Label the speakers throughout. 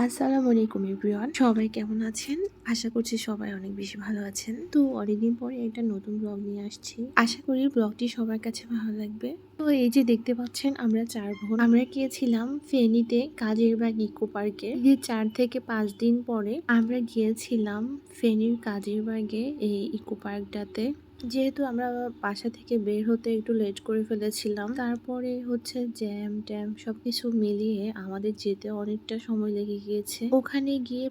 Speaker 1: আসসালামু আলাইকুম এভরিওয়ান, সবাই কেমন আছেন? আশা করছি সবাই অনেক বেশি ভালো আছেন। তো অনেকদিন পরে একটা নতুন ব্লগ নিয়ে আসছি। আশা করি ব্লগটি সবার কাছে ভালো লাগবে। তো এই যে দেখতে পাচ্ছেন, আমরা 4 বোন আমরা গিয়েছিলাম ফেনীতে কাজের বাগ ইকো পার্কে। এই 4 থেকে 5 দিন পরে আমরা গিয়েছিলাম ফেনীর কাজের বাগে এই ইকো পার্কটাতে। যেহেতু আমরা বাসা থেকে বের হতে একটু লেট করে ফেলেছিলাম, তারপরে হচ্ছে জ্যাম ট্যাম সবকিছু মিলিয়ে আমাদের যেতে অনেকটা সময় লেগে গিয়েছে। ওখানে গিয়ে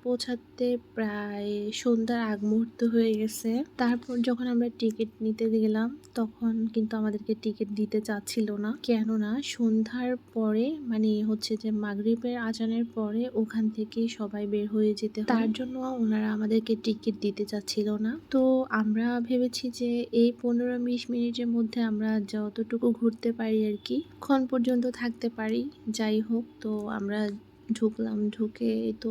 Speaker 1: পৌঁছাতে প্রায় সন্ধ্যার আগ মুহূর্ত হয়ে গেছে। তারপর যখন আমরা টিকিট নিতে গেলাম, তখন কিন্তু আমাদেরকে টিকিট দিতে চাচ্ছিল না। কেননা সন্ধ্যার পরে মানে হচ্ছে যে মাগরিবের আজানের পরে ওখান থেকে সবাই বের হয়ে যেতে হয়, তার জন্য ওনারা আমাদেরকে টিকিট দিতে চাচ্ছিল না। তো আমরা ভেবেছি যে এই 15-20 মিনিটের মধ্যে আমরা যতটুকু ঘুরতে পারি আর কি, ক্ষণ পর্যন্ত থাকতে পারি, যাই হোক। তো আমরা ঢুকলাম, ঢুকে তো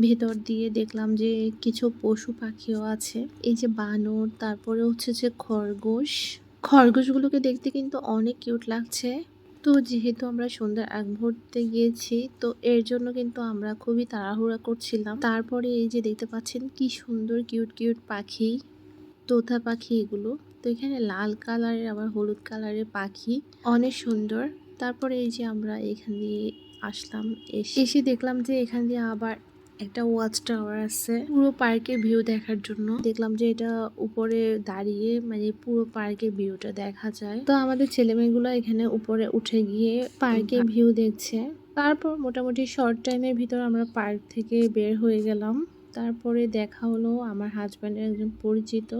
Speaker 1: ভেতর দিয়ে দেখলাম যে কিছু পশু পাখিও আছে। এই যে বানর, তারপরে হচ্ছে যে খরগোশগুলোকে দেখতে কিন্তু অনেক কিউট লাগছে। তো যেহেতু আমরা সন্ধ্যার আগ মুহূর্তে গিয়েছি, তো এর জন্য কিন্তু আমরা খুবই তাড়াহুড়া করছিলাম। তারপরে এই যে দেখতে পাচ্ছেন কি সুন্দর কিউট কিউট পাখি, তোতা পাখি এগুলো। তো এখানে লাল কালারের আবার হলুদ কালারের পাখি, অনেক সুন্দর। তারপরে এই যে আমরা এখান দিয়ে আসলাম, এসে দেখলাম যে এখান দিয়ে আবার একটা ওয়াচ টাওয়ার আছে পুরো পার্কের ভিউ দেখার জন্য। দেখলাম যে এটা উপরে দাঁড়িয়ে মানে পুরো পার্কের ভিউটা দেখা যায়। তো আমাদের ছেলেমেয়েগুলো এখানে উপরে উঠে গিয়ে পার্কের ভিউ দেখছে। তারপর মোটামুটি শর্ট টাইমের ভিতর আমরা পার্ক থেকে বের হয়ে গেলাম। তারপরে দেখা হলো আমার হাজব্যান্ডের একজন পরিচিত,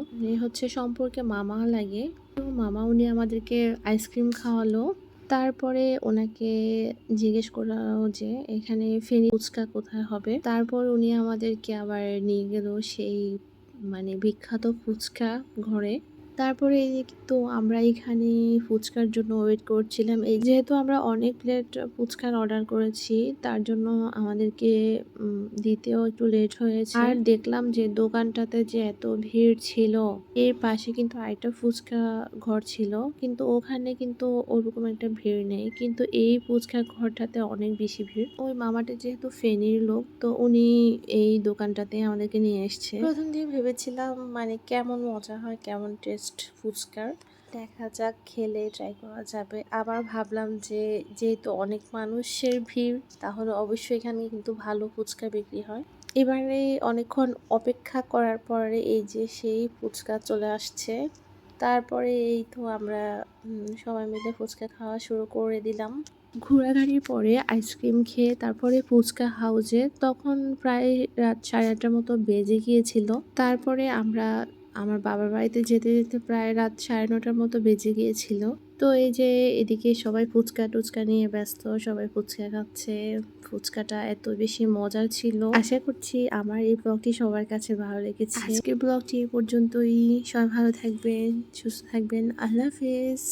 Speaker 1: হচ্ছে সম্পর্কে মামা লাগে। তো মামা উনি আমাদেরকে আইসক্রিম খাওয়ালো। তারপরে ওনাকে জিজ্ঞেস করলো যে এখানে ফেনী ফুচকা কোথায় হবে। তারপর উনি আমাদেরকে আবার নিয়ে গেল সেই মানে বিখ্যাত ফুচকা ঘরে। তারপরে এই যে তো আমরা এখানে ফুচকার জন্য ওয়েট করছিলাম। এই যেহেতু আমরা অনেক প্লেট ফুচকার অর্ডার করেছি, তার জন্য আমাদেরকে দিতেও একটু লেট হয়েছে। আর দেখলাম যে দোকানটাতে যে এত ভিড় ছিল, এর পাশে কিন্তু আরেকটা ফুচকা ঘর ছিল, কিন্তু ওখানে কিন্তু ওরকম একটা ভিড় নেই, কিন্তু এই ফুচকা ঘরটাতে অনেক বেশি ভিড়। ওই মামাটা যেহেতু ফেনীর লোক, তো উনি এই দোকানটাতে আমাদেরকে নিয়ে এসছে। প্রথম দিয়ে ভেবেছিলাম মানে কেমন মজা হয়, কেমন টেস্ট ফুচকার, দেখা যাক, খেলে ট্রাই করা যাবে। আবার ভাবলাম যে যেহেতু অনেক মানুষের ভিড়, তাহলে অবশ্যই এখানে কিন্তু ভালো ফুচকা বিক্রি হয়। এবারে অনেকক্ষণ অপেক্ষা করার পরে এই যে সেই ফুচকা চলে আসছে। তারপরে এই তো আমরা সবাই মিলে ফুচকা খাওয়া শুরু করে দিলাম। ঘোরাঘুরির পরে আইসক্রিম খেয়ে তারপরে ফুচকা হাউজে, তখন প্রায় রাত 8:30টার মতো বেজে গিয়েছিল। তারপরে আমরা আমার বাবার বাড়িতে যেতে যেতে প্রায় রাত 9:30টার মতো বেজে গিয়েছিল। তো এই যে এদিকে সবাই ফুচকা টুচকা নিয়ে ব্যস্ত, সবাই ফুচকা খাচ্ছে। ফুচকাটা এত বেশি মজার ছিল। আশা করছি আমার এই ব্লগটি সবার কাছে ভালো লেগেছে। আজকের ব্লগটি এ পর্যন্তই। সবাই ভালো থাকবেন, সুস্থ থাকবেন। আল্লাহ হাফেজ।